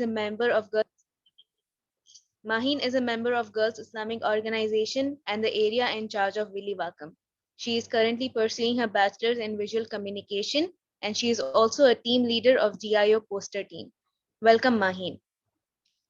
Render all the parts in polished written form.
a member of Girls. Maheen is a member of Girls Islamic Organization and the area in charge of Willy Wakam. She is currently pursuing her bachelor's in visual communication and she is also a team leader of GIO poster team. Welcome, Maheen.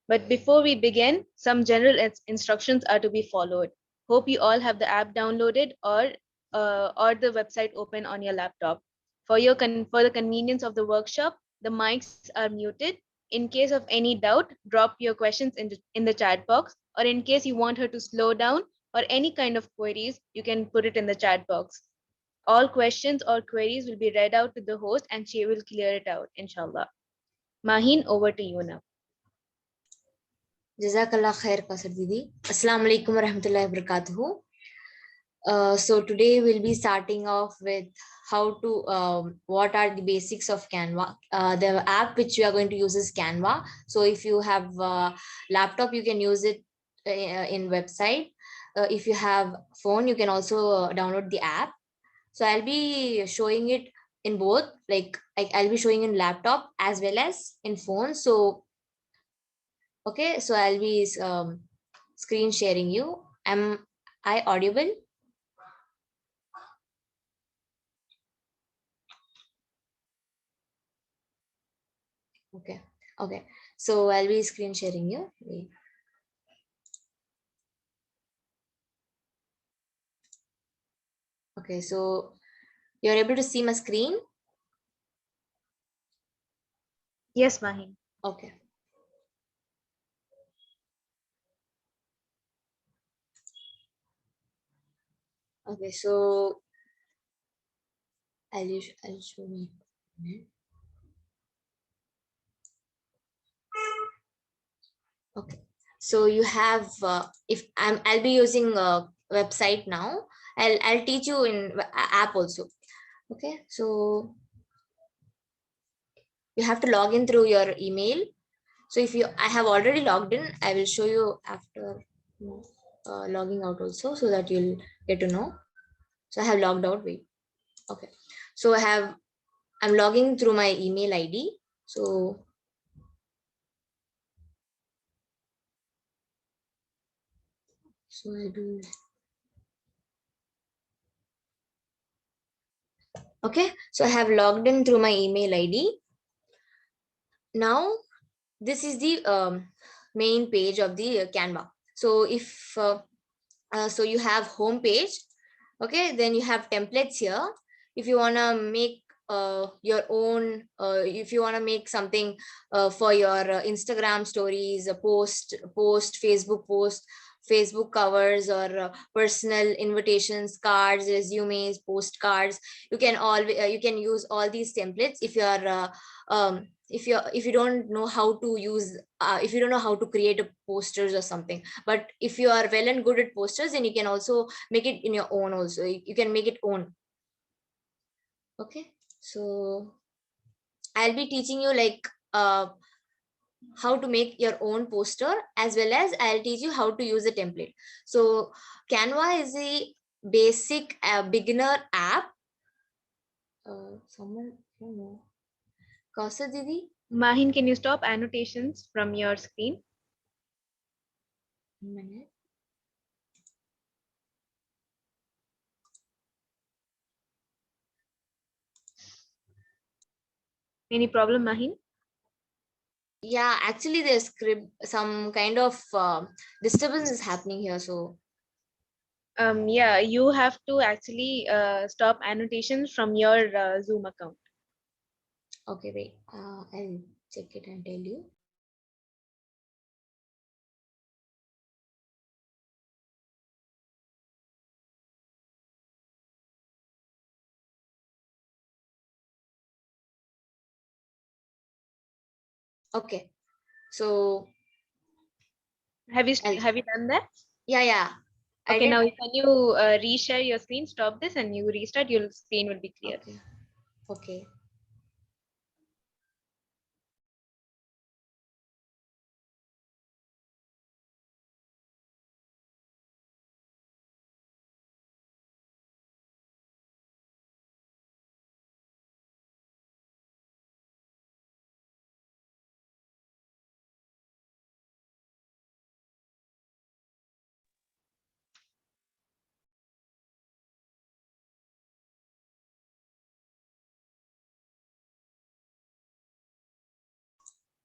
But before we begin, some general instructions are to be followed. Hope you all have the app downloaded or the website open on your laptop. For the convenience of the workshop, the mics are muted. In case of any doubt, drop your questions in the chat box, or in case you want her to slow down or any kind of queries, you can put it in the chat box. All questions or queries will be read out to the host and she will clear it out, inshallah. Maheen, over to you now. Jazakallah khair, Kasar Didi. Assalamu alaikum wa rahmatullahi wa barakatuhu. So today we'll be starting off with what are the basics of Canva. The app which we are going to use is Canva. So if you have a laptop, you can use it in website. If you have phone, you can also download the app. So I'll be showing it in both, like I'll be showing in laptop as well as in phone. So okay, so I'll be screen sharing you. Am I audible? Okay, okay. So I'll be screen sharing you. Wait. Okay, so you're able to see my screen? Yes, Maheen. Okay. Okay, so I'll show me. Okay, so you have if I'll be using a website now. I'll teach you in app also. Okay, so you have to log in through your email. So if I have already logged in, I will show you after logging out also, so that you'll get to know. So I have logged out. Wait. Okay. So I'm logging through my email ID. So I'll do. Okay. So I have logged in through my email ID. Now this is the main page of the Canva. So if so you have home page. Okay, then you have templates here. If you want to make your own, if you want to make something for your Instagram stories, a post Facebook covers, or personal invitations, cards, resumes, postcards, you can you can use all these templates. If you don't know how to use if you don't know how to create a posters or something, but if you are well and good at posters, then you can also make it in your own also. You can make it own. Okay, so I'll be teaching you like how to make your own poster, as well as I'll teach you how to use a template. So Canva is a basic beginner app. Someone, I don't know. Kausa Didi? Maheen, can you stop annotations from your screen? 1 minute. Any problem, Maheen? Yeah, actually there's some kind of disturbance is happening here. So Yeah, you have to actually stop annotations from your Zoom account. okay, wait. I'll check it and tell you. Okay, so Have you I'll, have you done that? yeah, I Okay, did. now can you reshare your screen? Stop this and you restart. Your screen will be clear. Okay, okay.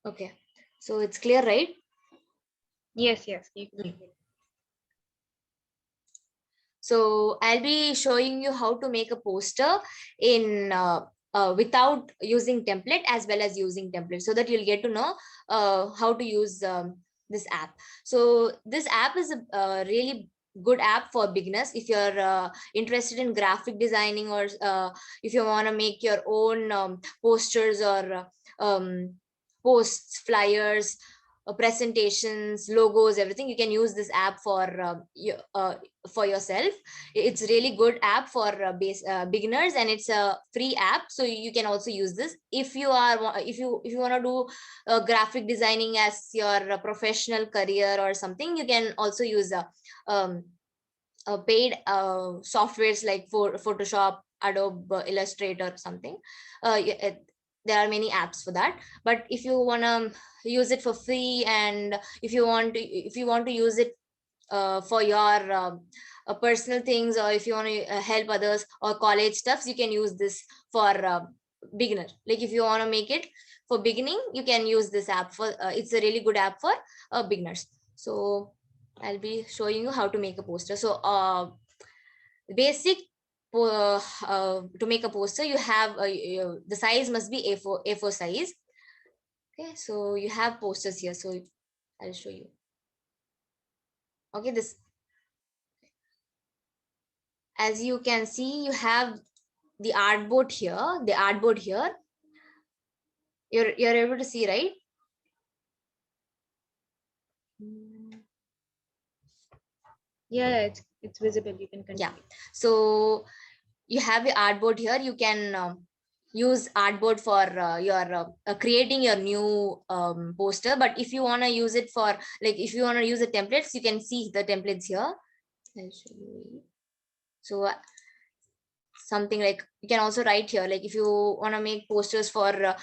Okay, so it's clear, right? Yes, yes. You can Mm. make it. So I'll be showing you how to make a poster in without using template as well as using template, so that you'll get to know how to use this app. So this app is a really good app for beginners. If you're interested in graphic designing, or if you want to make your own posters, or posts, flyers, presentations, logos, everything, you can use this app for yourself. It's really good app for beginners, and it's a free app, so you can also use this if you are, if you want to do graphic designing as your professional career or something. You can also use um, paid softwares like for Photoshop, Adobe Illustrator, something. There are many apps for that. But if you want to use it for free, and if you want to use it for your personal things, or if you want to help others or college stuffs, you can use this for beginner. Like if you want to make it for beginning, you can use this app for it's a really good app for beginners. So I'll be showing you how to make a poster. So basic to make a poster, you have the size must be A4 size. Okay, so you have posters here, so I'll show you. Okay, this, as you can see, you have the artboard here. The artboard here, you're able to see, right? Mm. Yeah, it's visible. You can Yeah. continue. So you have the artboard here. You can use artboard for your creating your new poster. But if you want to use it for, like, if you want to use the templates, you can see the templates here. I'll show you. So something like, you can also write here, like if you want to make posters for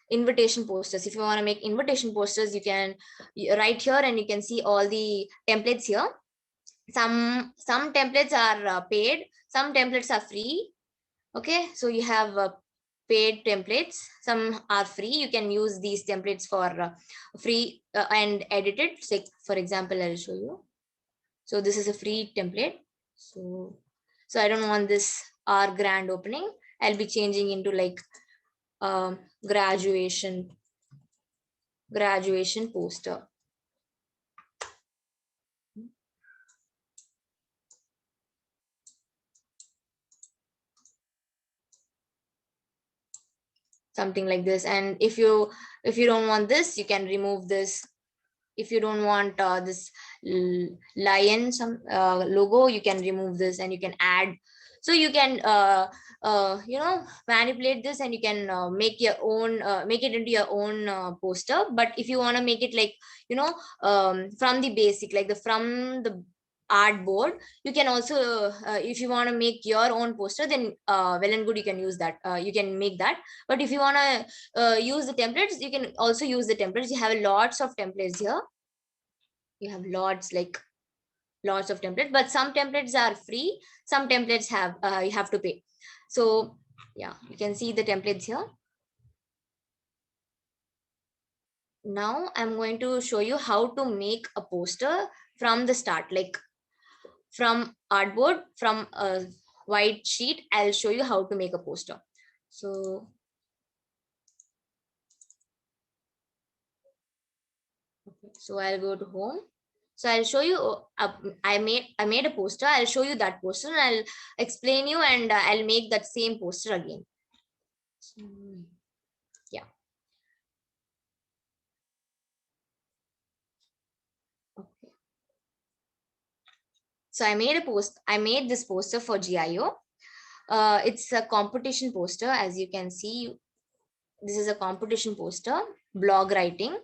invitation posters, if you want to make invitation posters, you can write here, and you can see all the templates here. Some templates are paid, some templates are free. Okay, so you have paid templates, some are free. You can use these templates for free and edit it. So for example, I'll show you. So this is a free template. So I don't want this our grand opening. I'll be changing into like um graduation poster, something like this. And if you don't want this, you can remove this. If you don't want this lion some logo, you can remove this, and you can add. So you can manipulate this, and you can make it into your own poster. But if you want to make it like, from the basic, like from the artboard, you can also if you want to make your own poster, then well and good, you can use that, you can make that. But if you want to use the templates, you can also use the templates. You have lots of templates here. You have lots of templates, but some templates are free, some templates have you have to pay. So yeah, you can see the templates here. Now I'm going to show you how to make a poster from the start, like from artboard, from a white sheet. I'll show you how to make a poster. So okay, so I'll go to home. So I'll show you. I made a poster. I'll show you that poster, and I'll explain you, and I'll make that same poster again. So, yeah. Okay. So I made this poster for GIO. It's a competition poster, as you can see. This is a competition poster, blog writing.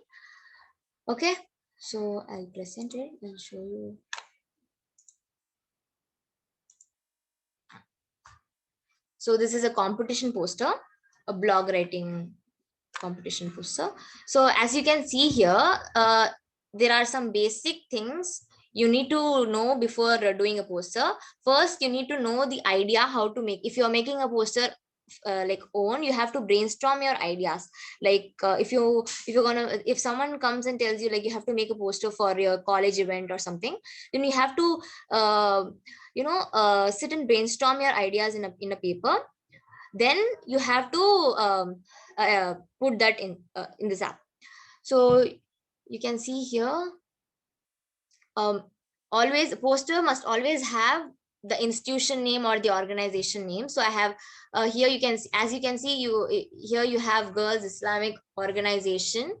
Okay. So I'll present it and show you. So this is a competition poster, a blog writing competition poster. So as you can see here, there are some basic things you need to know before doing a poster. First, you need to know the idea how to make. If you're making a poster like own, you have to brainstorm your ideas. Like if someone comes and tells you like you have to make a poster for your college event or something, then you have to uh, sit and brainstorm your ideas in a paper. Then you have to put that in this app. So you can see here, um, always poster must always have the institution name or the organization name. So I have here, you can as you can see, here you have Girls Islamic Organization.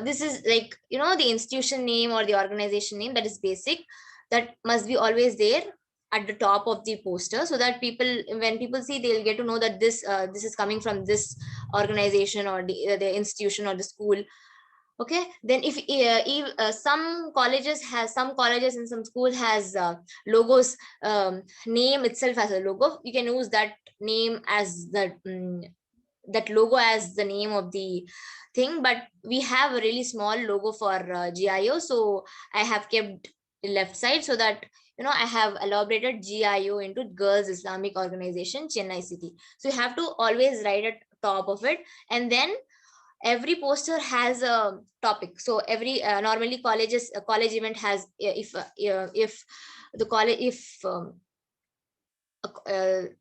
This is like, the institution name or the organization name, that is basic, that must be always there at the top of the poster, so that when people see, they'll get to know that this is coming from this organization or the institution or the school. Okay, then if some colleges and some schools has logos, name itself as a logo, you can use that name as that logo as the name of the thing. But we have a really small logo for GIO, so I have kept the left side, so that I have elaborated GIO into Girls Islamic Organization, Chennai City. So you have to always write at top of it. And then every poster has a topic. So every normally colleges college event has, if the college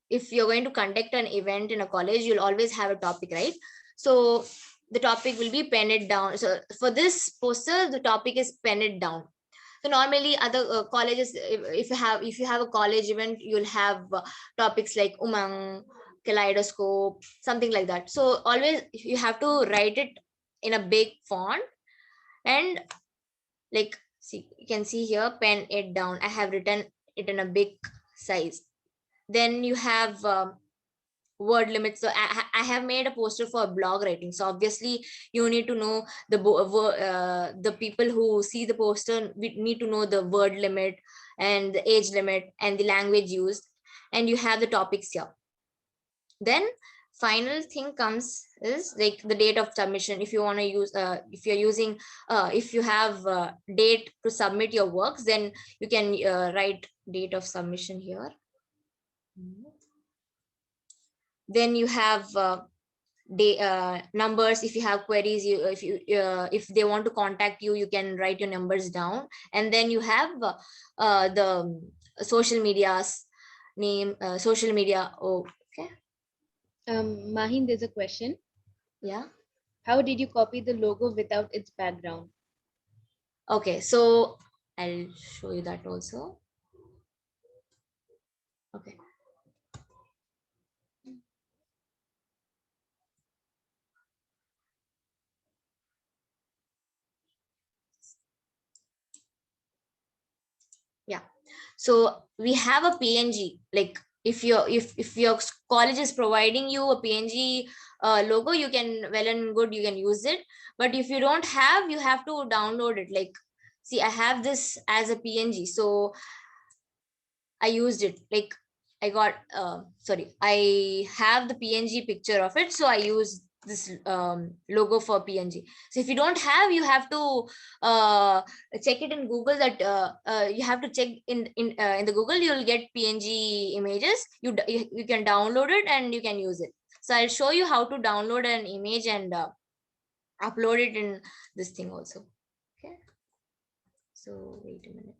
if you're going to conduct an event in a college, you'll always have a topic, right? So the topic will be pen it down. So for this poster, the topic is pen it down. So normally other colleges, if you have a college event, you'll have topics like Umang, Kaleidoscope, something like that. So always you have to write it in a big font. And like, see, you can see here, pen it down, I have written it in a big size. Then you have word limit. So I have made a poster for blog writing. So obviously you need to know the people who see the poster, we need to know the word limit and the age limit and the language used. And you have the topics here. Then final thing comes is like the date of submission. If you want to use if you're using if you have date to submit your works, then you can write date of submission here. Then you have numbers. If you have queries, if they want to contact you, you can write your numbers down. And then you have the social media's name, social media. Oh, okay. Mahin, there's a question. Yeah. How did you copy the logo without its background? Okay, so I'll show you that also. Okay. Yeah. So we have a PNG. Like if your college is providing you a PNG logo, you can, well and good, you can use it. But if you don't have, you have to download it. Like, see, I have this as a PNG, so I used it. Like, I got sorry, I have the PNG picture of it, so I use this logo for PNG. So if you don't have, you have to check it in Google. That you have to check in the Google. You'll get PNG images. You can download it and you can use it. So I'll show you how to download an image and upload it in this thing also. Okay. So wait a minute.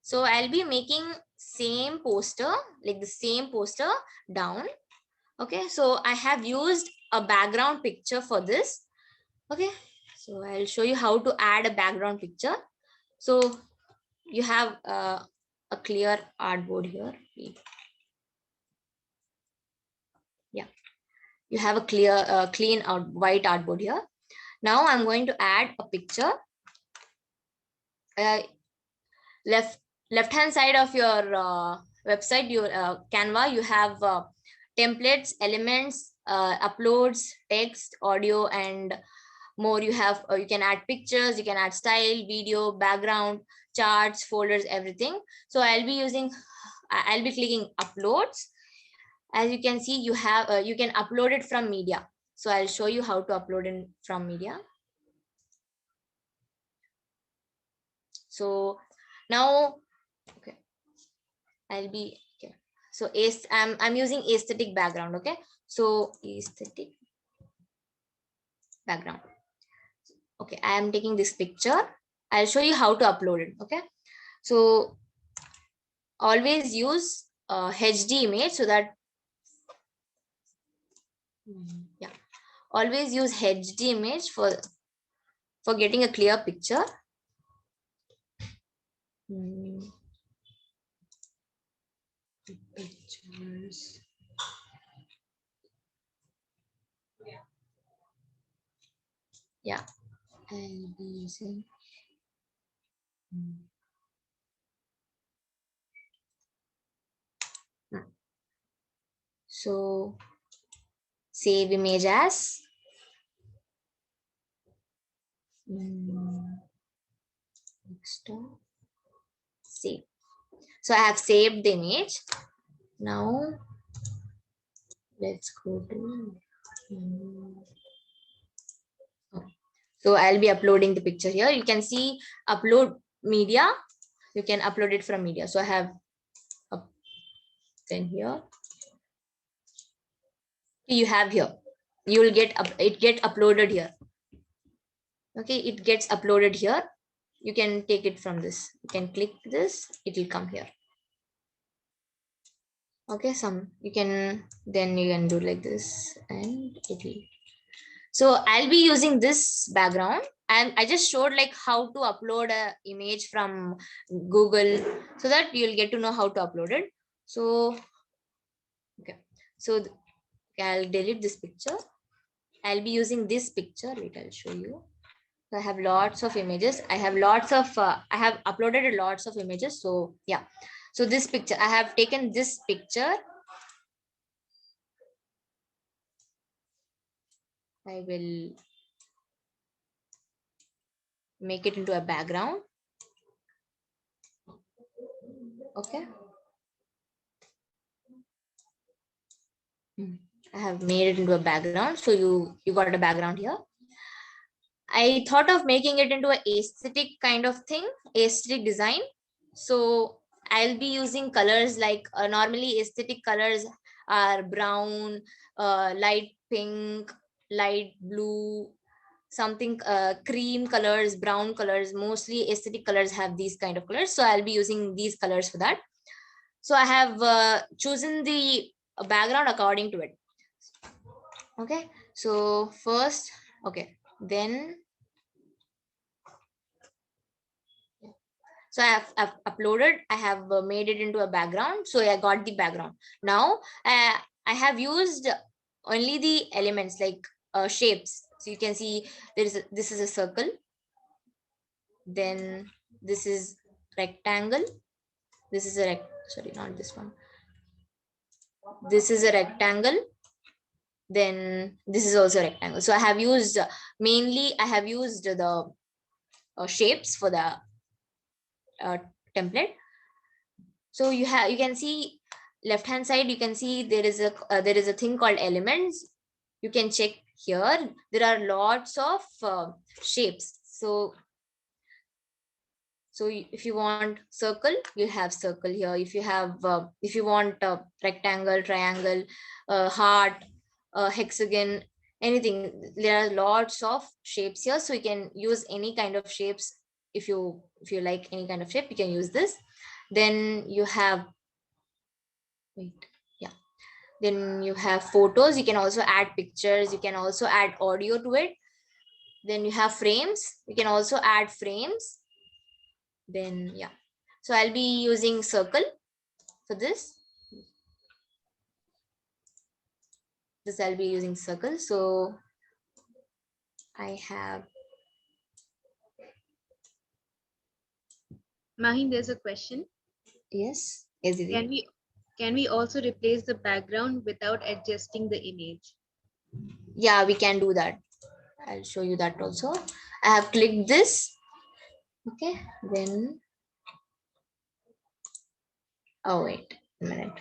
So I'll be making same poster, like the same poster down. Okay, so I have used a background picture for this. Okay, so I'll show you how to add a background picture. So you have a clear artboard here. Yeah, you have a clean white artboard here. Now I'm going to add a picture. Uh, left hand side of your website, your Canva, you have templates, elements, uploads, text, audio, and more. You have you can add pictures, you can add style, video, background, charts, folders, everything. So I'll be clicking uploads. As you can see, you have you can upload it from media. So I'll show you how to upload in from media. So now, okay, I'll be okay. So I'm using aesthetic background. Okay, so aesthetic background. Okay, I am taking this picture. I'll show you how to upload it. Okay, so always use HD image so that yeah, always use HD image for getting a clear picture. Pictures. Yeah, I'll be using. So save image as save. So I have saved the image. Now let's go to. So I'll be uploading the picture here. You can see upload media. You can upload it from media. So I have up then here. You have here. You will get it get uploaded here. Okay, it gets uploaded here. You can take it from this. You can click this. It will come here. Okay, you can then you can do like this and it will. So I'll be using this background, and I just showed like how to upload a image from Google so that you'll get to know how to upload it. So okay, so I'll delete this picture. I'll be using this picture. Wait, I'll show you. So I have lots of images. I have I have uploaded lots of images. So yeah, so this picture, I have taken this picture. I will make it into a background. Okay. I have made it into a background. So you got a background here. I thought of making it into an aesthetic kind of thing, aesthetic design. So I'll be using colors like normally aesthetic colors are brown, light pink, light blue, something cream colors, brown colors. Mostly aesthetic colors have these kind of colors. So I'll be using these colors for that. So I have chosen the background according to it. Okay, so first, okay, then so I've uploaded, I have made it into a background. So I got the background. Now I have used only the elements like shapes. So you can see this is a circle. Then this is rectangle. This is a sorry, not this one. This is a rectangle. Then this is also a rectangle. So I have used mainly I have used the shapes for the uh, template. So you can see left hand side, you can see there is a thing called elements. You can check here. There are lots of shapes. So if you want circle, you have circle here. If you want rectangle, triangle, heart, hexagon, anything, there are lots of shapes here. So you can use any kind of shapes. If you like any kind of shape, you can use this. Then you have wait yeah then you have photos. You can also add pictures. You can also add audio to it. Then you have frames. You can also add frames. Then yeah, so I'll be using circle for this I'll be using circle. So I have Mahin, there's a question. yes Didi. Can we can we also replace the background without adjusting the image? Yeah, we can do that. I'll show you that also. I have clicked this. Okay, then oh wait a minute.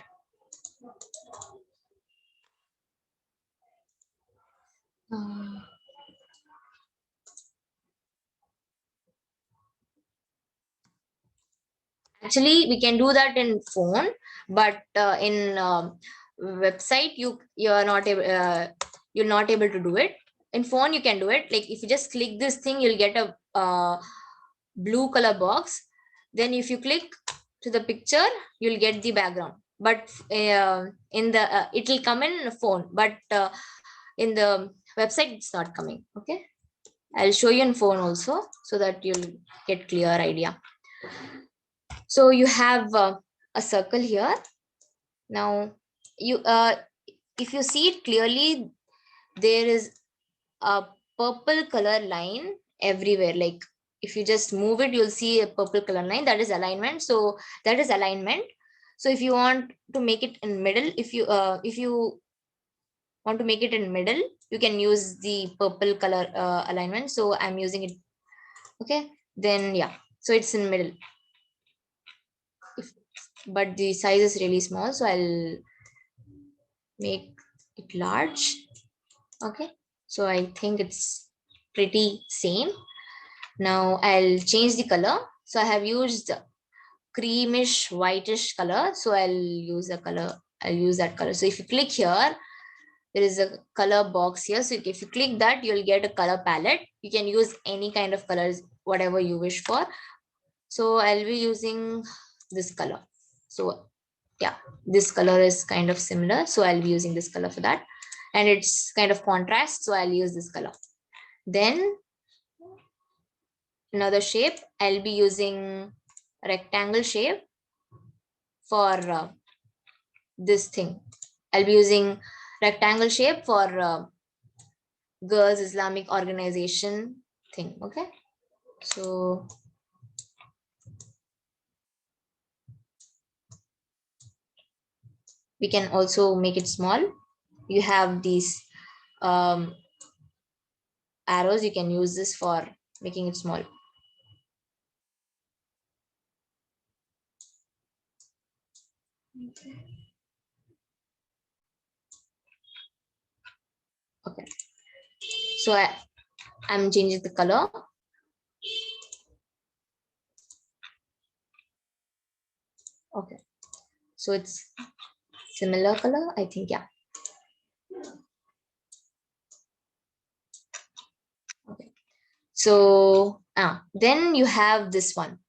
uh, Actually we can do that in phone, but in website you are not able, you're not able to do it. In phone you can do it. Like if you just click this thing, you'll get a blue color box. Then if you click to the picture, you'll get the background. But in the it will come in phone, but in the website it's not coming. Okay, I'll show you in phone also so that you'll get clear idea. So you have a circle here. Now you if you see it clearly, there is a purple color line everywhere. Like if you just move it, you'll see a purple color line. That is alignment. So that is alignment. So if you want to make it in middle, if you want to make it in middle, you can use the purple color alignment. So I'm using it. Okay, then yeah, so it's in middle. If, but the size is really small, so I'll make it large. Okay, so I think it's pretty same. Now I'll change the color. So I have used creamish whitish color, so I'll use that color. So if you click here, there is a color box here. So if you click that, you'll get a color palette. You can use any kind of colors, whatever you wish for. So I'll be using this color. So yeah, this color is kind of similar, so I'll be using this color for that. And it's kind of contrast, so I'll use this color. Then another shape, I'll be using rectangle shape for this thing. I'll be using rectangle shape for girls Islamic organization thing. Okay, so we can also make it small. You have these um, arrows, you can use this for making it small. Okay, so I'm changing the color. Okay, so it's similar color, I think. Yeah. Okay, so then you have this one,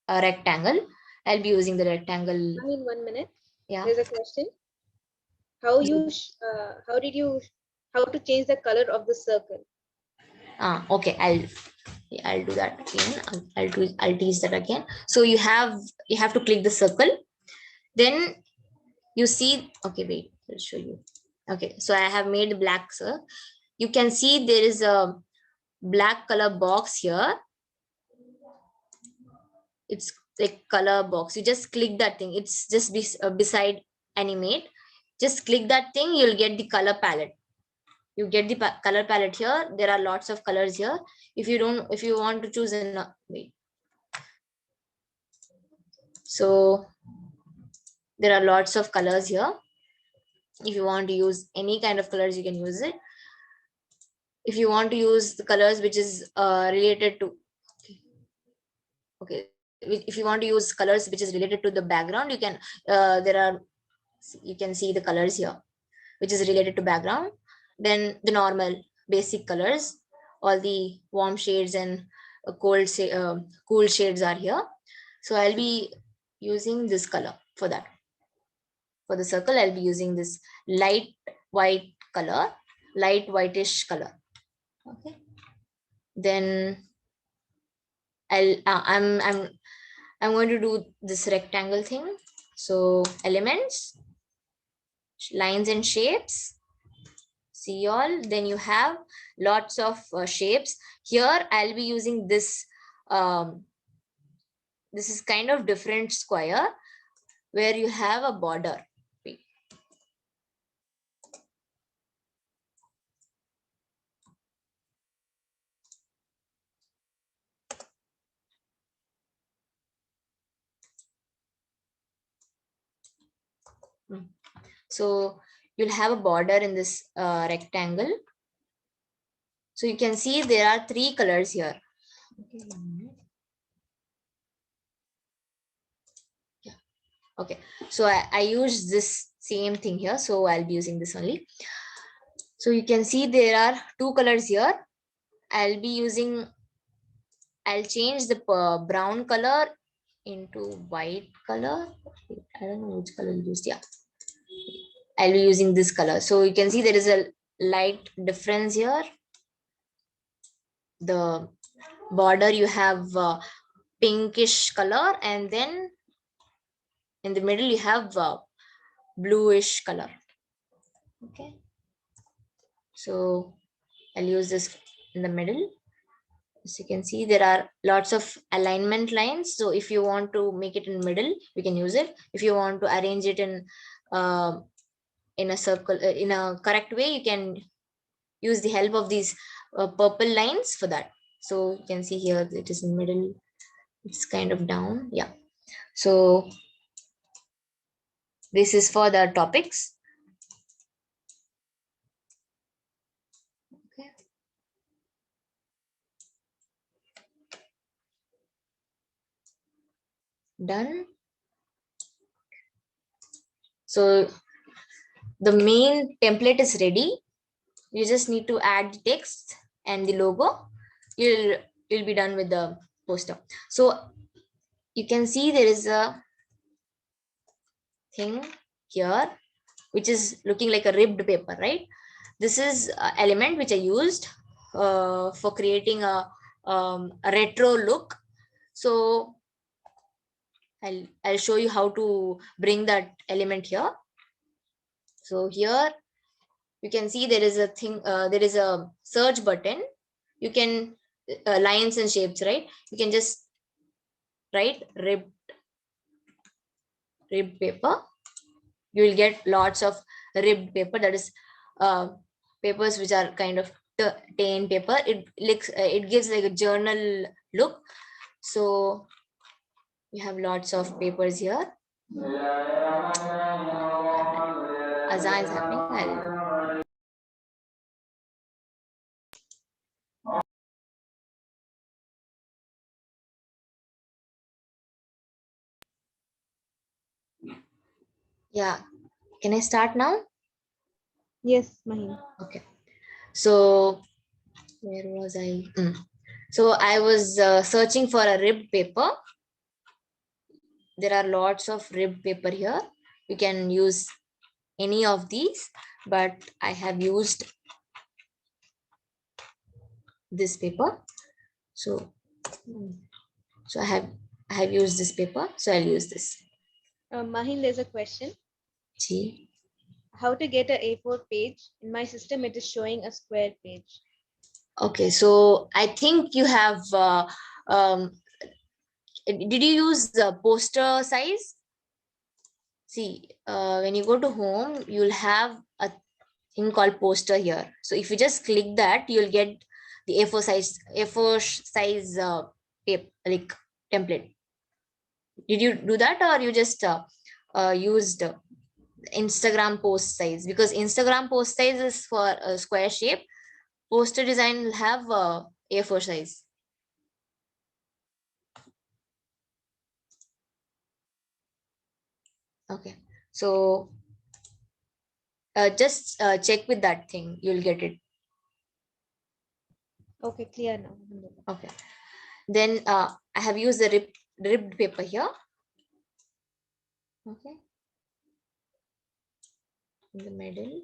a rectangle. I'll be using the rectangle. I mean, 1 minute. Yeah. There's a question. How did you how to change the color of the circle? Okay, I'll do that again. I'll tease that again. So you have to click the circle. Then you see, okay, wait, I'll show you. Okay, so I have made black, sir. You can see there is a black color box here. It's like color box. You just click that thing. It's just beside animate. Just click that thing, you'll get the color palette. You get the color palette here. There are lots of colors here. If you want to choose an wait. So there are lots of colors here. If you want to use any kind of colors, you can use it. If you want to use the colors which is related to, okay, if you want to use colors which is related to the background, you can there are, you can see the colors here which is related to background. Then the normal basic colors, all the warm shades and cool shades are here. So I'll be using this color for that. For the circle, I'll be using this light white color, light whitish color. Okay, then I'm going to do this rectangle thing. So elements, lines and shapes, see all. Then you have lots of shapes here. I'll be using this this is kind of different square where you have a border. So you'll have a border in this rectangle. So you can see there are three colors here. Okay, yeah. Okay, so I use this same thing here, so I'll be using this only. So you can see there are two colors here. I'll be using, I'll change the brown color into white color. I don't know which color you used. Yeah, I'll be using this color. So you can see there is a light difference here. The border you have pinkish color, and then in the middle you have bluish color. Okay, so I'll use this in the middle. As you can see, there are lots of alignment lines. So if you want to make it in middle, you can use it. If you want to arrange it uh, in a circle, in a correct way, you can use the help of these purple lines for that. So you can see here it is in middle. It's kind of down. Yeah. So this is for the topics. Okay. Done. So the main template is ready. You just need to add the text and the logo. You'll you'll be done with the poster. So you can see there is a thing here which is looking like a ribbed paper, right? This is a element which I used for creating a retro look. So I'll show you how to bring that element here. So here you can see there is a thing, there is a search button. You can lines and shapes, right? You can just write ribbed paper. You will get lots of ribbed paper, that is uh, papers which are kind of tan paper. It looks it gives like a journal look. So you have lots of papers here. Azan is happening. Yeah, can I start now? Yes, Mahin. Okay, so where was I? So I was searching for a ribbed paper. There are lots of ribbed paper here. You can use any of these, but I have used this paper. So so I have used this paper, so I'll use this. Mahin, there's a question. See. How to get a A4 page? In my system, it is showing a square page. Okay, so I think you have did you use the poster size? See, when you go to home, you'll have a thing called poster here. So if you just click that, you'll get the A4 size paper, like template. Did you do that, or you just used Instagram post size? Because Instagram post size is for a square shape. Poster design will have A4 size. Okay, so just check with that thing, you'll get it. Okay, clear now. Okay, then I have used the ribbed paper here. Okay, in the middle.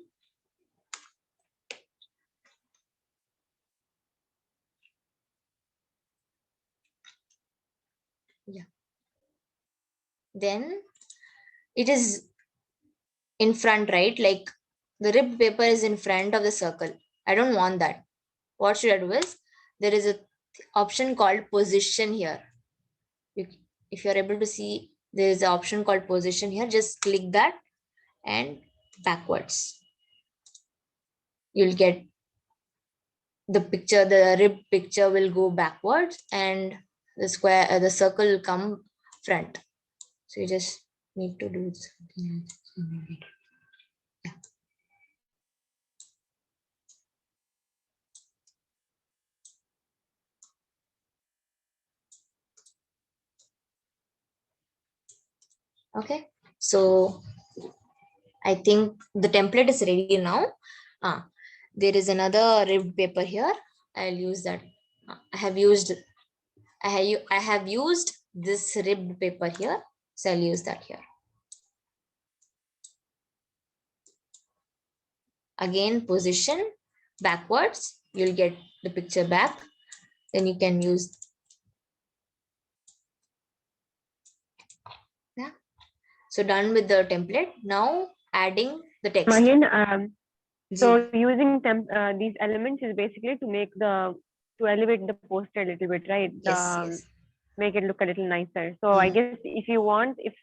Yeah, then it is in front, right? Like the ribbed paper is in front of the circle. I don't want that. What should I do is, there is a option called position here. you, if you're able to see, there is an option called position here. Just click that and backwards, you'll get the picture. The rib picture will go backwards, and the square the circle will come front. So you just need to do something else. Yeah. Okay, So I think the template is ready now. There is another ribbed paper here. I'll use that. I have used this ribbed paper here, so I'll use that here. Again, position backwards, you'll get the picture back. Then you can use, yeah. So done with the template. Now adding the text. Mahin, Ji. so using these elements is basically to make to elevate the poster a little bit, right? Yes, yes. Make it look a little nicer. So I Hmm. guess if you want, if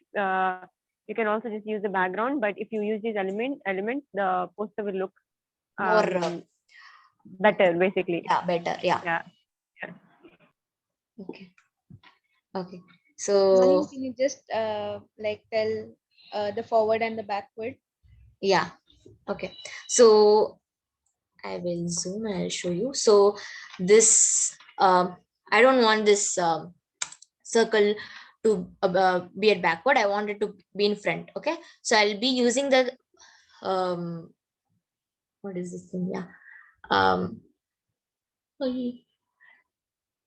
you can also just use the background, but if you use these elements, the poster will look More, better, basically. yeah, better. Yeah. Yeah. Yeah. Okay. Okay. Mahin, So, can you just like tell the forward and the backward? yeah. Okay. So I will zoom and I'll show you. So this, I don't want this circle to be at backward. I want it to be in front. Okay. So I'll be using the, what is this thing? Yeah. Um,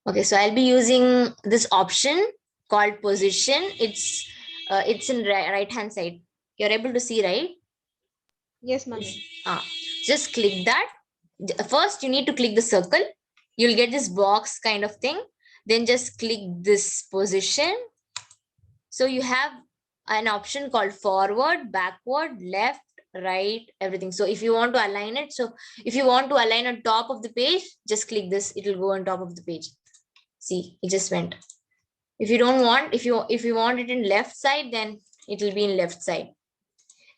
okay. So I'll be using this option called position. It's in right hand side. You're able to see, right? Yes, It's, Mahin. just click that. First, you need to click the circle. You'll get this box kind of thing. Then just click this position. So you have an option called forward, backward, left, right, everything. So if you want to align it, so if you want to align on top of the page, just click this. It will go on top of the page. See, it just went. If you don't want, if you want it in left side, then it will be in left side.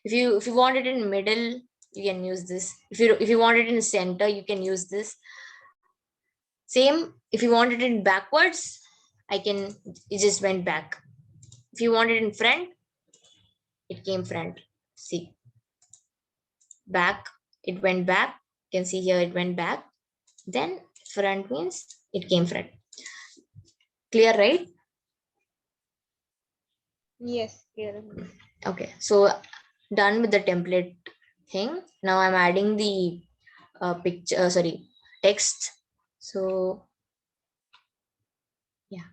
If you want it in middle, you can use this. If you want it in center, you can use this. Same, if you want it in backwards, it just went back. If you want it in front, it came front. See, back, it went back. You can see here it went back. Then front means it came front. Clear, right? Yes, clear. Okay, so done with the template thing. Now I'm adding the picture, sorry, text. So yeah,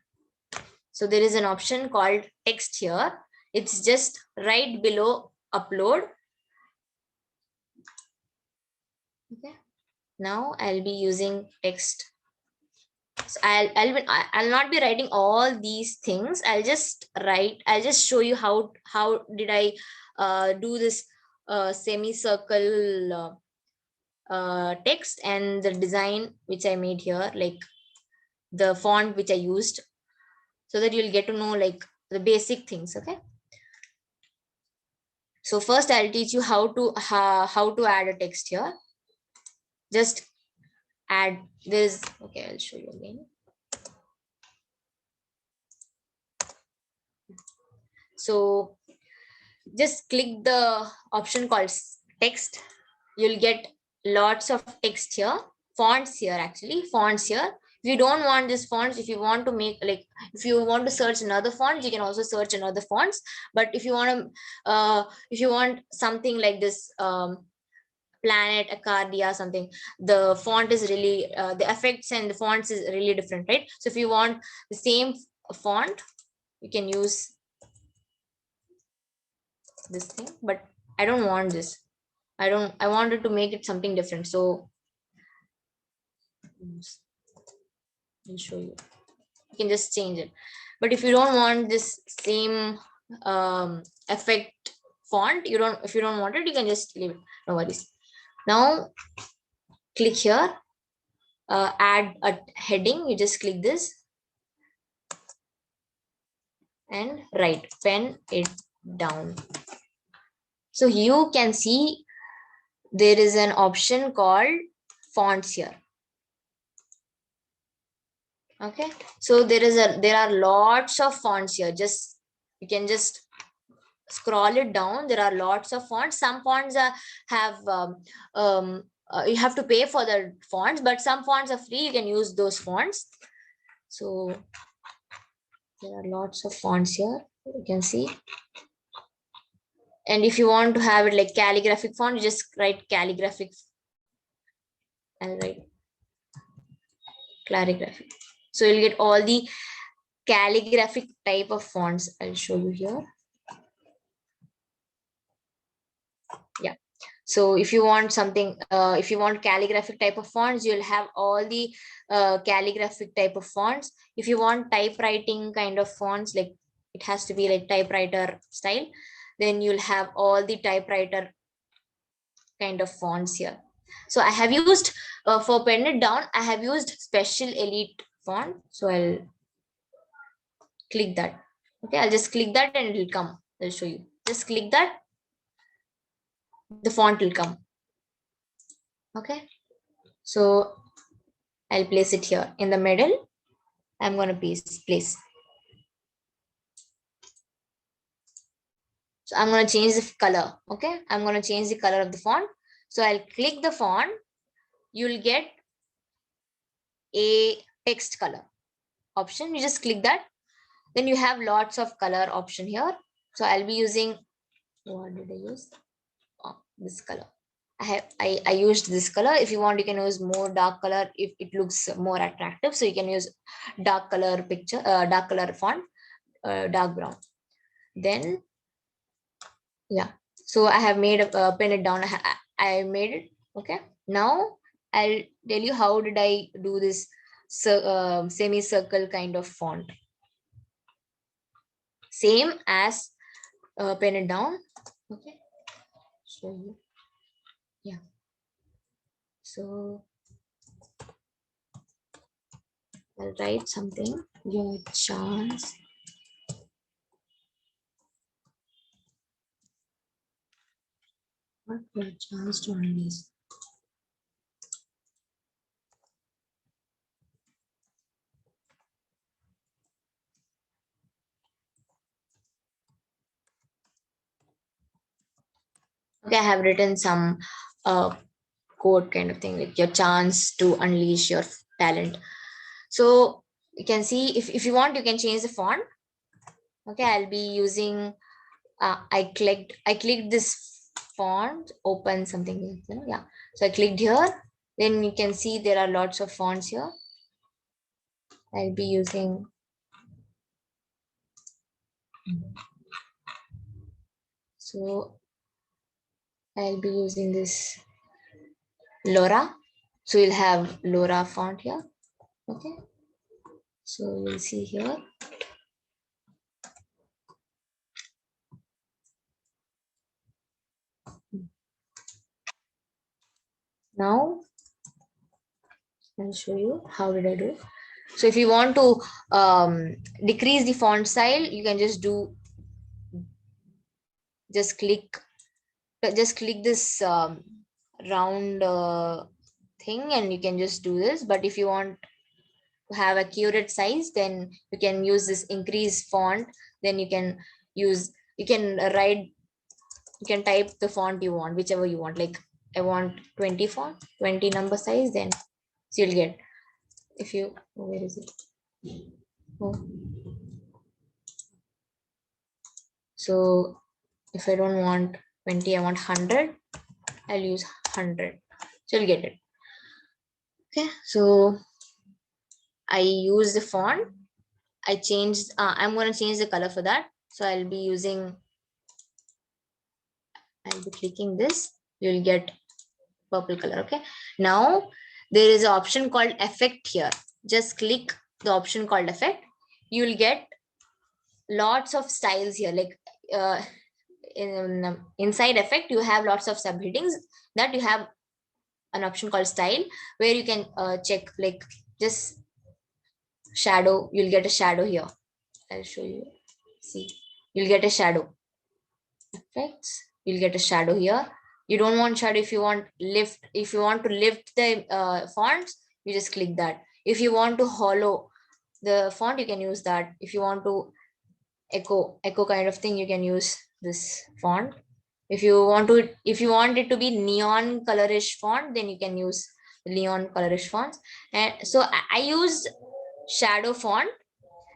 so there is an option called text here. It's just right below upload. Okay, now I'll be using text. So I'll not be writing all these things. I'll just show you how did I do this semicircle text and the design which I made here, like the font which I used, so that you'll get to know like the basic things. Okay, so first I'll teach you how to add a text here. Just add this. Okay, I'll show you again. So just click the option called text. You'll get lots of text here, fonts here, actually fonts here. If you don't want this fonts, if you want to make like, if you want to search another font, you can also search another fonts. But if you want something like this, planet Acardia something, the font is really the effects and the fonts is really different, right? So if you want the same font, you can use this thing, but I don't want this. I wanted to make it something different, so I'll show you. You can just change it. But if you don't want this same effect font, if you don't want it, you can just leave it. No worries. Now click here, add a heading. You just click this and write, pen it down. So you can see there is an option called fonts here. Okay, so there are lots of fonts here. Just you can just scroll it down. There are lots of fonts. Some fonts have you have to pay for the fonts, but some fonts are free. You can use those fonts. So there are lots of fonts here. You can see. And if you want to have it like calligraphic font, you just write calligraphic. I'll write calligraphic. So you'll get all the calligraphic type of fonts. I'll show you here. Yeah. So if you want something, if you want calligraphic type of fonts, you'll have all the calligraphic type of fonts. If you want typewriting kind of fonts, like it has to be like typewriter style, then you'll have all the typewriter kind of fonts here. So I have used, for pen it down, I have used special elite font. So I'll click that. Okay, I'll just click that and it'll come. I'll show you. Just click that, the font will come. Okay, so I'll place it here in the middle. I'm going to place. So I'm going to change the color. Okay, I'm going to change the color of the font. So I'll click the font. You'll get a text color option. You just click that. Then you have lots of color option here. So I'll be using, what did I use? Oh, this color. I used this color. If you want, you can use more dark color if it looks more attractive. So you can use dark color picture, dark color font, dark brown. Then, yeah. So I have made a pin it down. I made it. Okay. Now I'll tell you how did I do this semicircle kind of font. Same as pin it down. Okay. So yeah. So I'll write something. Your chance. What your chance to unleash. Okay, I have written some code kind of thing, like your chance to unleash your talent. So you can see, if you want, you can change the font. Okay, I'll be using, I clicked this font, open something, yeah. So I clicked here, then you can see there are lots of fonts here. I'll be using, so I'll be using this Laura. So you'll have Laura font here. Okay. So you'll see here. Now I'll show you how did I do. So if you want to decrease the font style, you can just click this round thing, and you can just do this. But if you want to have accurate size, then you can use this increase font. Then you can write, you can type the font you want, whichever you want. Like I want 20 font, 20 number size, then so you'll get, if you, where is it? Oh. So if I don't want 20, I want 100, I'll use 100. So you'll get it. Okay, so I use the font. I changed, I'm going to change the color for that. So I'll be clicking this. You'll get purple color. Okay, now there is an option called effect here. Just click the option called effect. You'll get lots of styles here. Like inside effect, you have lots of subheadings. That you have an option called style, where you can check, like just shadow. You'll get a shadow here. I'll show you. See, you'll get a shadow. Effects. You'll get a shadow here. You don't want shadow. If you want to lift the fonts, you just click that. If you want to hollow the font, you can use that. If you want to echo kind of thing, you can use this font. If you want it to be neon colorish font, then you can use neon colorish fonts. And so I used shadow font,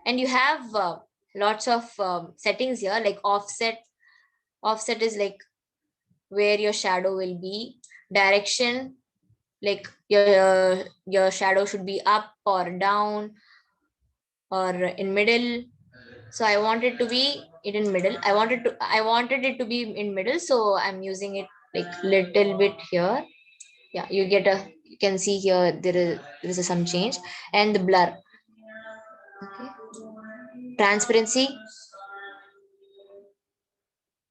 and you have lots of settings here, like offset, Offset is like where your shadow will be. Direction, like your shadow should be up or down or in middle. So I want it to be it in middle. I wanted it to be in middle, so I'm using it like little bit here. Yeah, you can see here there is some change. And the blur. Okay. Transparency,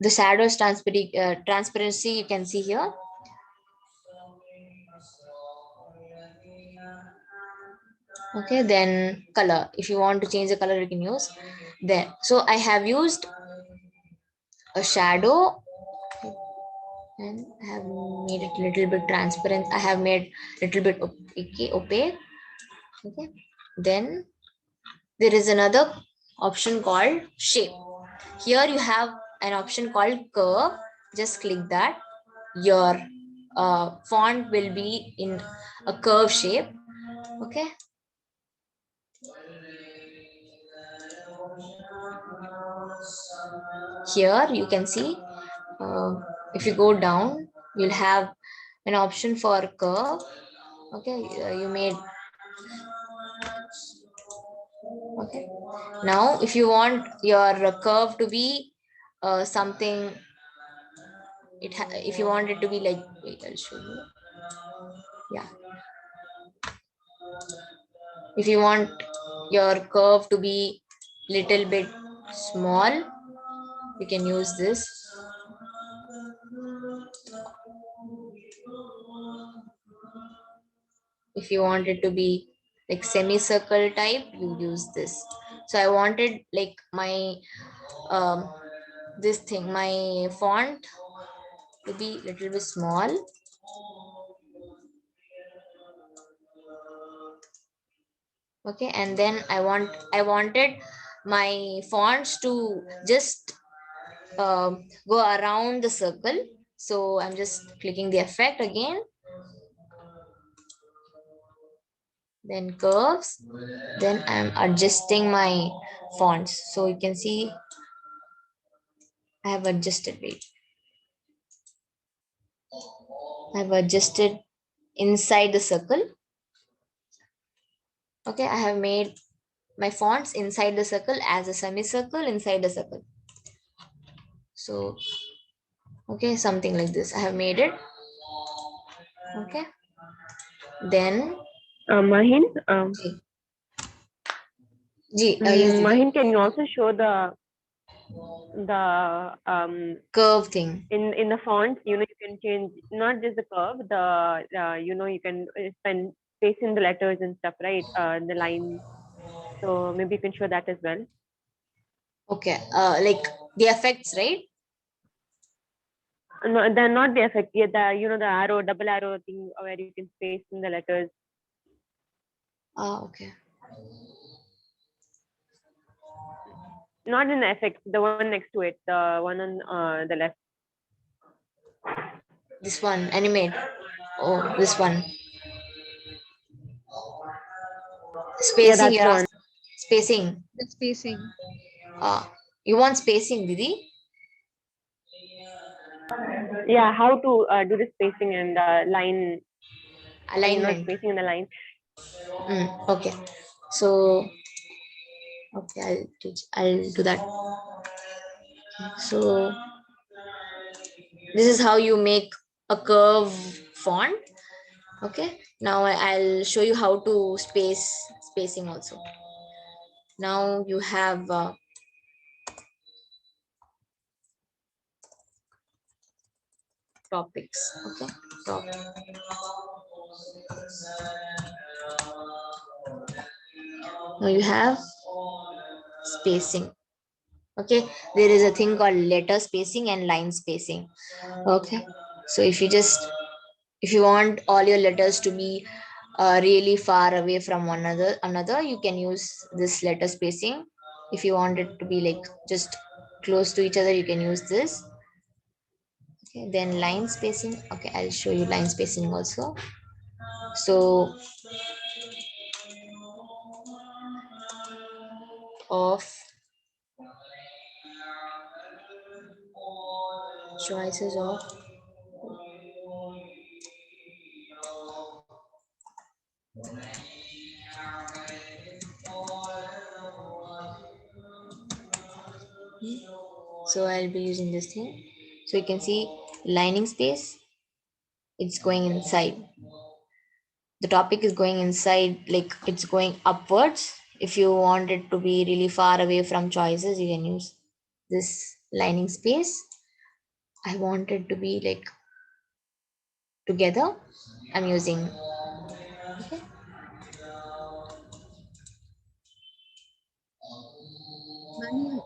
the shadows transparency you can see here. Okay, then color, if you want to change the color you can use. Then so I have used a shadow and I have made it little bit transparent. I have made little bit opaque. Okay, then there is another option called shape. Here you have an option called curve. Just click that. Your font will be in a curve shape. Okay, here you can see, if you go down you'll have an option for curve. Okay, you made. Okay, now if you want your curve to be something, if you want it to be like, wait, I'll show you. Yeah, if you want your curve to be little bit small, you can use this. If you want it to be like semicircle type, you use this. So I wanted like my um this thing, my font to be little bit small. Okay, and then I wanted my fonts to just go around the circle. So I'm just clicking the effect again, then curves, then I'm adjusting my fonts. So you can see I have adjusted it. I've adjusted inside the circle. Okay, I have made my fonts inside the circle as a semicircle inside the circle. So okay, something like this I have made it. Okay, then Mahin, yes Didi. Mahin, can you also show the Curve thing. in the fonts? You can change not just the curve, you can spend space in the letters and stuff, right? The lines. So maybe you can show that as well. Okay, like the effects, right? No, they're not the effect. Yeah, the arrow, double arrow thing where you can space in the letters. Okay. Not in the effect, the one next to it, the one on the left. This one, animate. Oh, this one. Yeah, Spacing, that's you're the one. asking. Spacing. The spacing. You want spacing, Didi? Yeah, how to do the spacing and line, not Alignment. spacing in the line. Okay. So, okay, I'll do that. So, this is how you make a curve font. Okay. Now I'll show you how to spacing also. Now you have topics. Okay. Now you have spacing. Okay, there is a thing called letter spacing and line spacing. Okay, so if you want all your letters to be really far away from one another, you can use this letter spacing. If you want it to be like just close to each other, you can use this. Okay, then line spacing. Okay, I'll show you line spacing also. So of choices of so I'll be using this thing. So you can see lining space, it's going inside. The topic is going inside, like it's going upwards. If you want it to be really far away from choices, you can use this lining space. I want it to be like together. I'm using, okay. Mahin,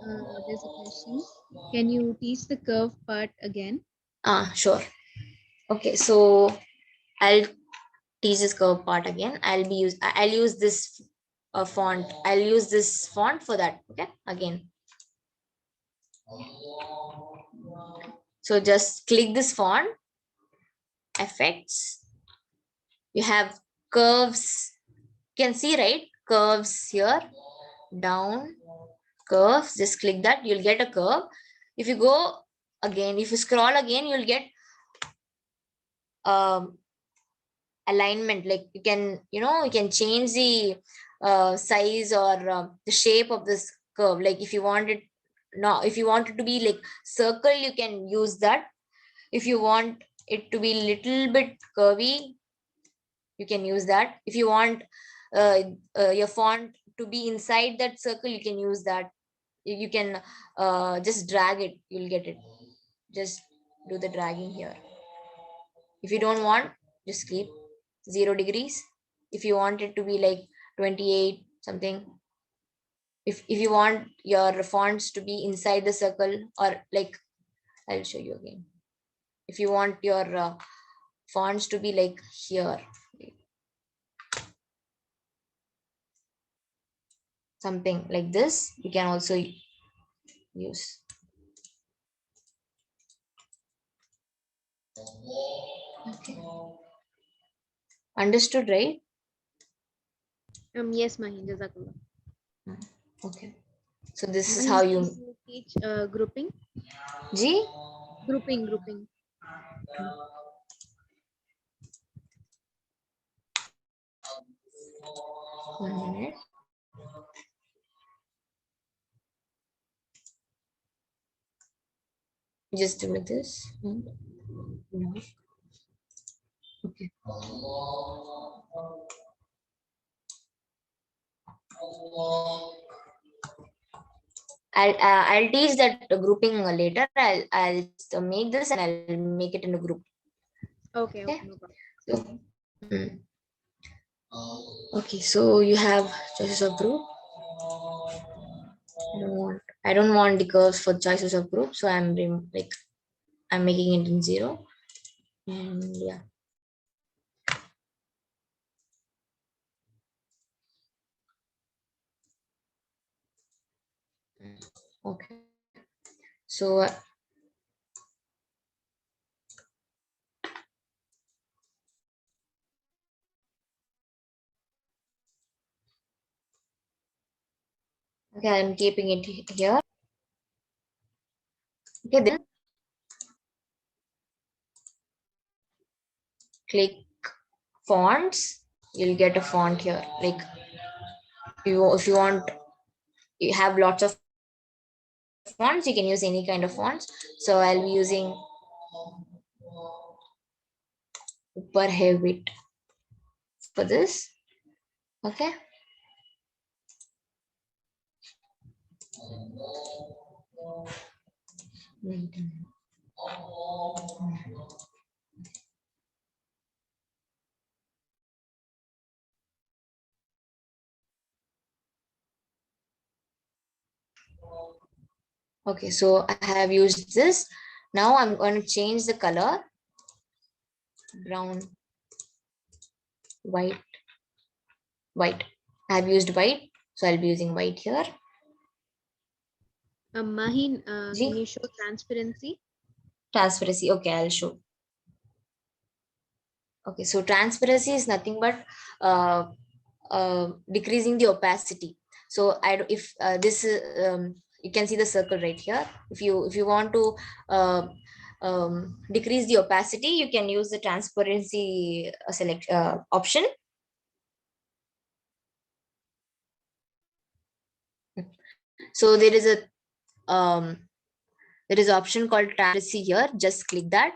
there's a question. Can you teach the curve part again? Sure. Okay, so I'll teach this curve part again. I'll use this font. I'll use this font for that. Okay, again. So just click this font, effects. You have curves. You can see, right? Curves here, down, curves. Just click that. You'll get a curve. If you go again, if you scroll again, you'll get um, alignment. Like you can change the size or the shape of this curve. Like if you want it, no, if you want it to be like circle, you can use that. If you want it to be little bit curvy, you can use that. If you want uh, your font to be inside that circle, you can use that. You can just drag it, you'll get it. Just do the dragging here. If you don't want, just keep 0 degrees. If you want it to be like 28 something, if you want your fonts to be inside the circle, or like I'll show you again. If you want your fonts to be like here, something like this, you can also use. Okay. Understood, right? Yes, Mahin, Jazakallah. Okay. So this is Mahin, how can you you teach grouping? G. Grouping. 1 minute. Just do like this. No. Okay. I'll teach that grouping later. I'll just make this and I'll make it in a group. Okay, Okay. no problem. So, okay. So you have choices of group. I don't want the curves for choices of group. So I'm making it in 0. And yeah. Okay. So okay, I'm keeping it here. Okay, then click fonts. You'll get a font here. Like if you want, you have lots of fonts, you can use any kind of fonts. So I'll be using super heavy for this. Okay. Okay, so I have used this. Now I'm going to change the color. Brown, white, white. I have used white, so I'll be using white here. Mahin, can See? you show transparency? Transparency. Okay, I'll show. Okay, so transparency is nothing but decreasing the opacity. So if this is you can see the circle right here. If you want to uh, decrease the opacity, you can use the transparency select option. So there is an option called transparency here. Just click that.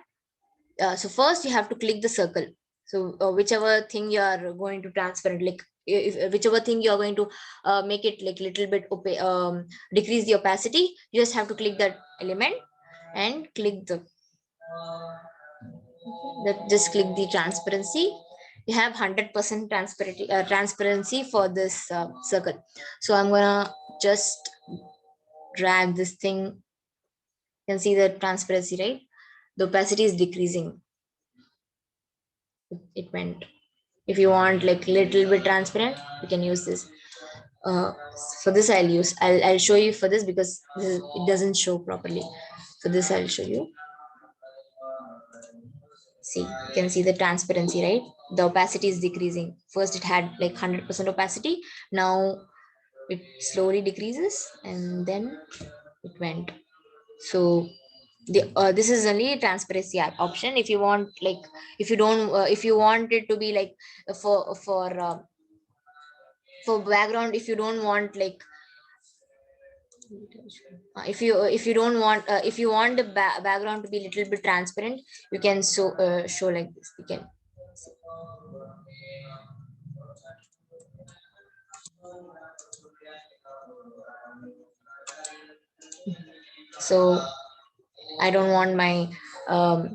So first you have to click the circle. So whichever thing you are going to transparent, like if whichever thing you are going to make it like little bit decrease the opacity, you just have to click that element and click just click the transparency. You have 100% transparency for this circle. So I'm gonna just drag this thing. You can see the transparency, right? The opacity is decreasing. It went. If you want like little bit transparent, you can use this. For this I'll show you for this, because it doesn't show properly. For this I'll show you. See, you can see the transparency, right? The opacity is decreasing. First it had like 100% opacity. Now it slowly decreases and then it went. So this is only a transparency option. If you want, like, if you don't if you want it to be like for background, if you don't want like if you don't want if you want the background to be little bit transparent, you can show like this. You can so I don't want my um,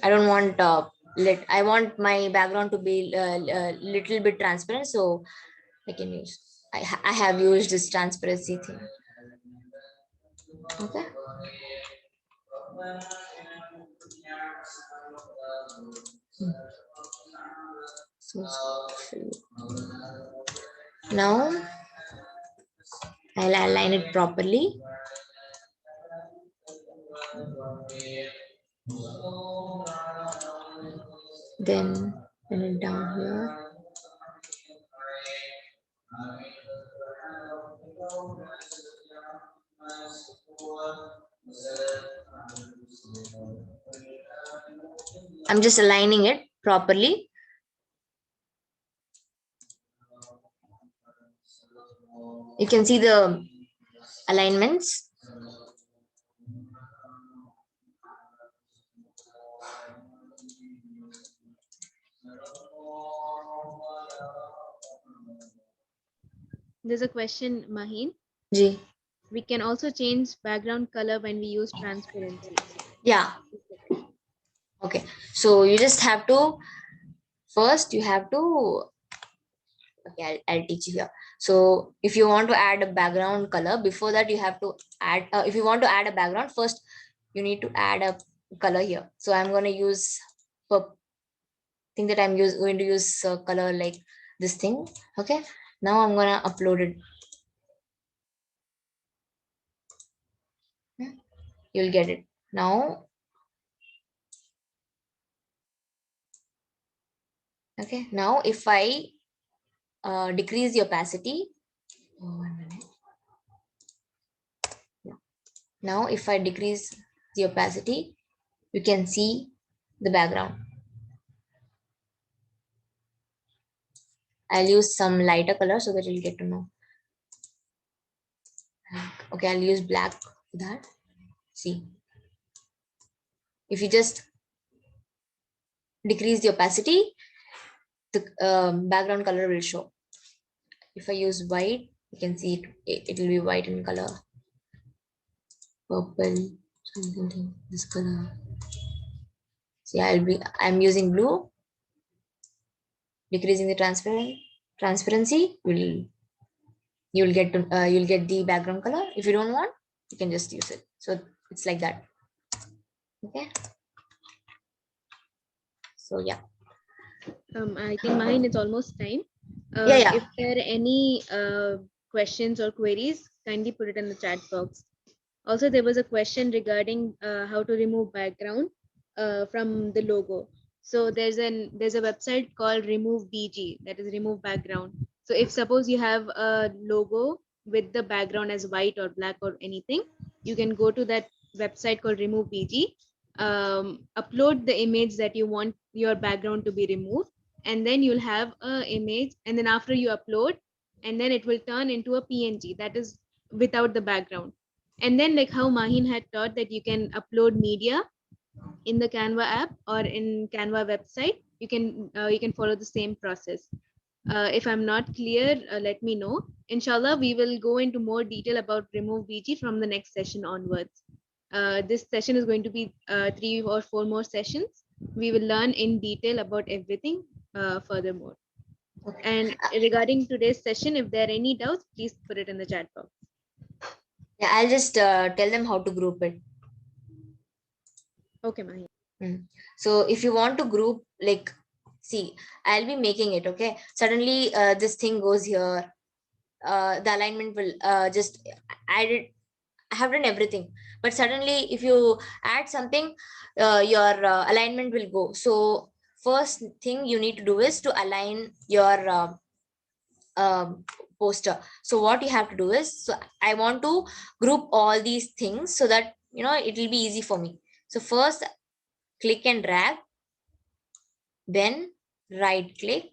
I don't want I want my background to be little bit transparent, so I can use. I have used this transparency thing. Okay. So now I'll align it properly. Then pin it down here. I'm just aligning it properly. You can see the alignments. There's a question, Maheen. G. We can also change background color when we use transparency. Yeah. Okay. So you just have to first you have to okay, I'll teach you here. So if you want to add a background color, before that you have to add if you want to add a background, first you need to add a color here. So I'm going to use think that going to use color like this thing. Okay, now I'm going to upload it. You'll get it now. Okay, now if I decrease the opacity. Oh, 1 minute. Yeah. Now if I decrease the opacity, you can see the background. I'll use some lighter color so that you'll get to know. Okay, I'll use black for that. See, if you just decrease the opacity, the background color will show. If I use white, you can see it will be white in color. Purple, something this color. See, I'm using blue. Decreasing the transparency you'll get the background color. If you don't want, you can just use it. So it's like that. Okay. So yeah. I think mine is almost time. Yeah. If there are any questions or queries, kindly put it in the chat box. Also, there was a question regarding how to remove background from the logo. So there's a website called Remove BG, that is remove background. So if suppose you have a logo with the background as white or black or anything, you can go to that website called Remove BG upload the image that you want your background to be removed, and then you'll have a image, and then after you upload, and then it will turn into a png that is without the background. And then like how Mahin had taught that you can upload media in the Canva app or in Canva website, you can follow the same process. If I'm not clear, let me know. Inshallah, we will go into more detail about remove bg from the next session onwards. This session is going to be 3 or 4 more sessions. We will learn in detail about everything furthermore. Okay. And regarding today's session, if there are any doubts, please put it in the chat box. Yeah, I'll just tell them how to group it. Okay, Mahi. So if you want to group, like, see, I'll be making it. Okay. Suddenly, this thing goes here. The alignment will just add it. I have done everything, but suddenly, if you add something, your alignment will go. So first thing you need to do is to align your poster. So what you have to do is, so I want to group all these things so that it will be easy for me. So first, click and drag, then right click.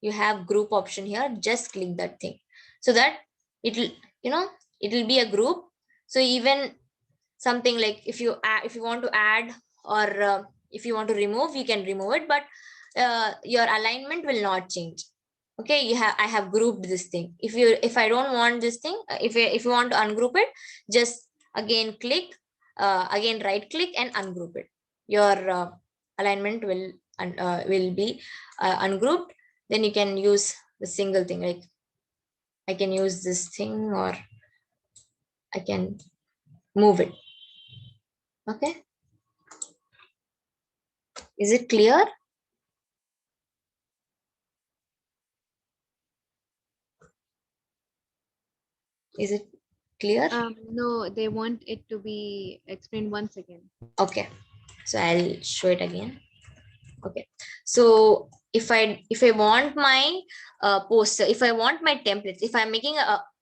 You have group option here. Just click that thing so that it'll it will be a group. So even something like if you want to add, or if you want to remove, you can remove it, but your alignment will not change. Okay, I have grouped this thing. If I don't want this thing, if you want to ungroup it, just again click, again right click and ungroup it. Your alignment will be ungrouped. Then you can use the single thing, like I can use this thing, or I can move it. Okay, is it clear? Is it clear? No, they want it to be explained once again. Okay, so I'll show it again. Okay, so if I want my poster, if I want my templates, if I'm making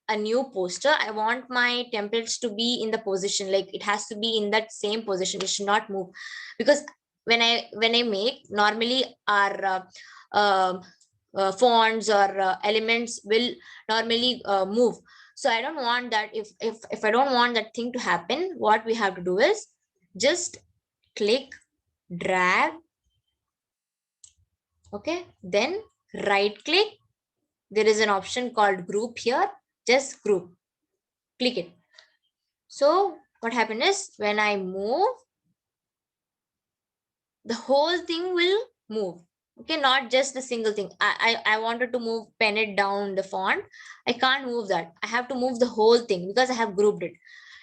a new poster, I want my templates to be in the position, like it has to be in that same position. It should not move, because when I make, normally our fonts or elements will normally move. So I don't want that. If I don't want that thing to happen, what we have to do is just click, drag. Okay, then right click. There is an option called group here. Just group, click it. So what happens is, when I move, the whole thing will move. Okay, not just a single thing. I wanted to move, pen it down the font. I can't move that. I have to move the whole thing because I have grouped it.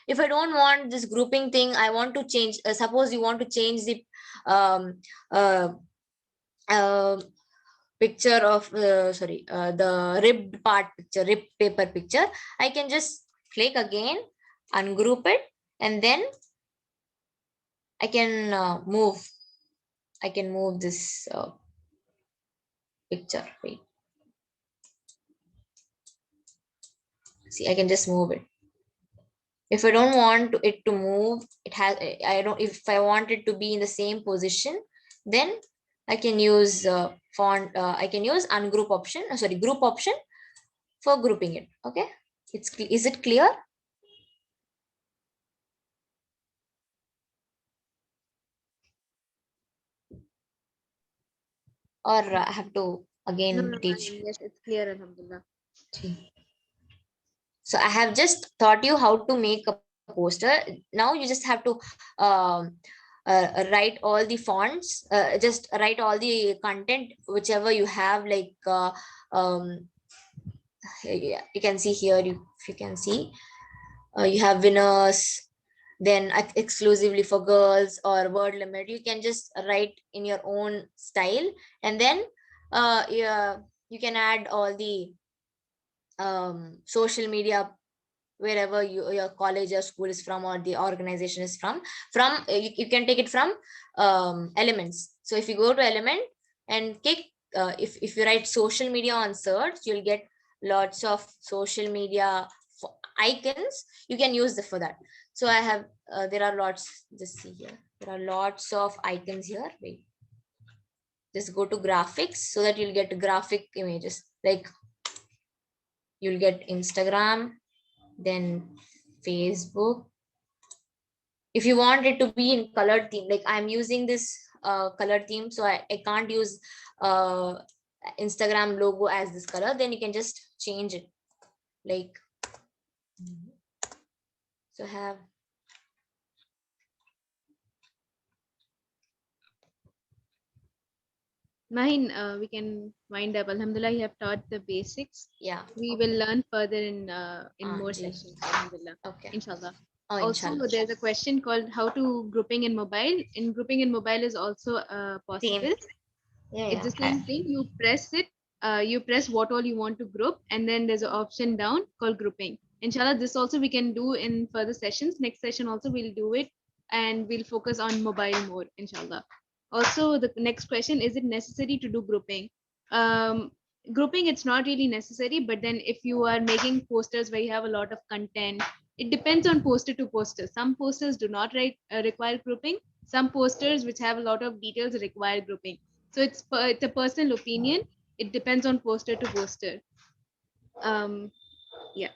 If I don't want this grouping thing, I want to change. Suppose you want to change the um, uh, uh, picture of the ribbed part picture, ribbed paper picture. I can just click again, ungroup it, and then I can move this picture. Wait, see, I can just move it. If I don't want it to move, I don't, if I want it to be in the same position, then I can use font, I can use ungroup option, group option for grouping it. Okay, is it clear? Or I have to No, again no, teach? Mahin. Yes, it's clear, Alhamdulillah. So I have just taught you how to make a poster. Now you just have to um, write all the fonts, just write all the content, whichever you have, like yeah, you can see here, if you can see, you have winners, then exclusively for girls, or word limit. You can just write in your own style, and then yeah, you can add all the social media, wherever your college or school is from, or the organization is from you can take it from elements. So if you go to element and click, if you write social media on search, you'll get lots of social media icons. You can use for that. So I have there are lots. Just see here, There are lots of icons here. Wait. Just go to graphics so that you'll get graphic images. Like you'll get Instagram, then Facebook. If you want it to be in colored theme, like I'm using this color theme, so I can't use uh, Instagram logo as this color, then you can just change it. Like, so have Mahin, we can wind up. Alhamdulillah, you have taught the basics. yeah. We Okay. will learn further in more Ji. sessions. Alhamdulillah, Okay. inshallah. Oh, Also, inshallah. there's a question called how to grouping in mobile. In grouping in mobile is also Theme. possible. Yeah, It's yeah. the same thing. You press it. You press what all you want to group, and then there's an option down called grouping. Inshallah, this also we can do in further sessions. Next session also we'll do it, and we'll focus on mobile more. Inshallah. Also, the next question: is it necessary to do grouping? Um, Grouping, it's not really necessary, but then if you are making posters where you have a lot of content, it depends on poster to poster. Some posters do not require grouping. Some posters which have a lot of details require grouping, so it's a personal opinion. It depends on poster to poster. Yeah.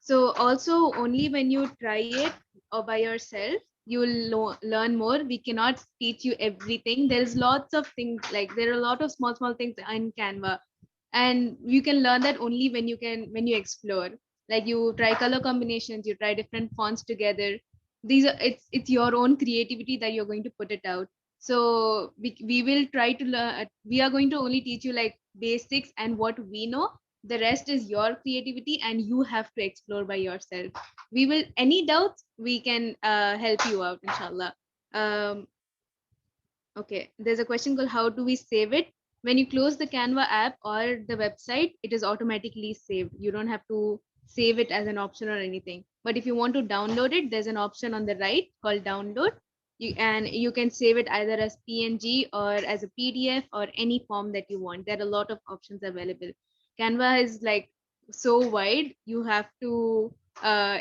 So also only when you try it or by yourself, you will learn more. We cannot teach you everything. There's lots of things, like there are a lot of small things in Canva, and you can learn that only when you explore. Like you try color combinations, you try different fonts together. These are it's your own creativity that you're going to put it out. So we will try to learn. We are going to only teach you like basics and what we know. The rest is your creativity and you have to explore by yourself. We will, any doubts we can help you out, inshallah. um, okay, there's a question called how do we save it. When you close the Canva app or the website, it is automatically saved. You don't have to save it as an option or anything, but if you want to download it, there's an option on the right called download. And you can save it either as PNG or as a PDF or any form that you want. There are a lot of options available. Canva is like so wide, you have to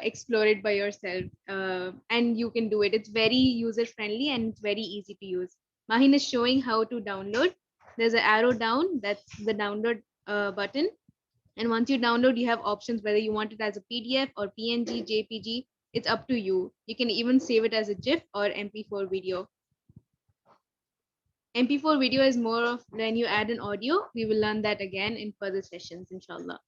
explore it by yourself, and you can do it. It's very user friendly and it's very easy to use. Mahin is showing how to download. There's an arrow down, that's the download button. And once you download, you have options whether you want it as a PDF or PNG, JPG. It's up to you. You can even save it as a GIF or MP4 video. MP4 video is more of when you add an audio. We will learn that again in further sessions, inshallah.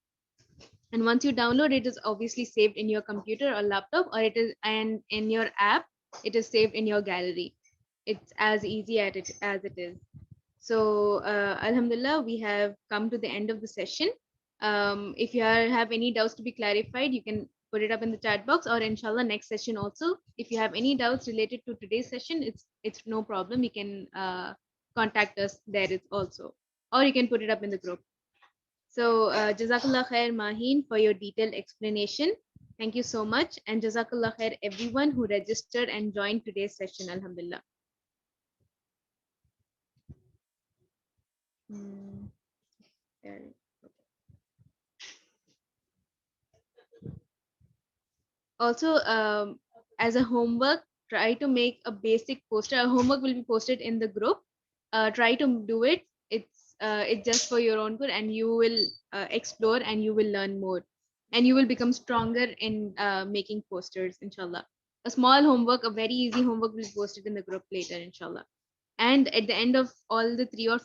And once you download, it is obviously saved in your computer or laptop, or it is, and in your app, it is saved in your gallery. It's as easy as it is. So, Alhamdulillah, we have come to the end of the session. If you have any doubts to be clarified, you can put it up in the chat box, or inshallah, next session also. If you have any doubts related to today's session, it's no problem. You can contact us there also, or you can put it up in the group. So, Jazakallah khair, Mahin, for your detailed explanation. Thank you so much. And Jazakallah khair, everyone who registered and joined today's session. Alhamdulillah. Hmm, there. Also, as a homework, try to make a basic poster. A homework will be posted in the group. Try to do it. It's just for your own good, and you will explore and you will learn more, and you will become stronger in making posters, inshallah. A small homework, a very easy homework, will be posted in the group later, inshallah. And at the end of all the 3 or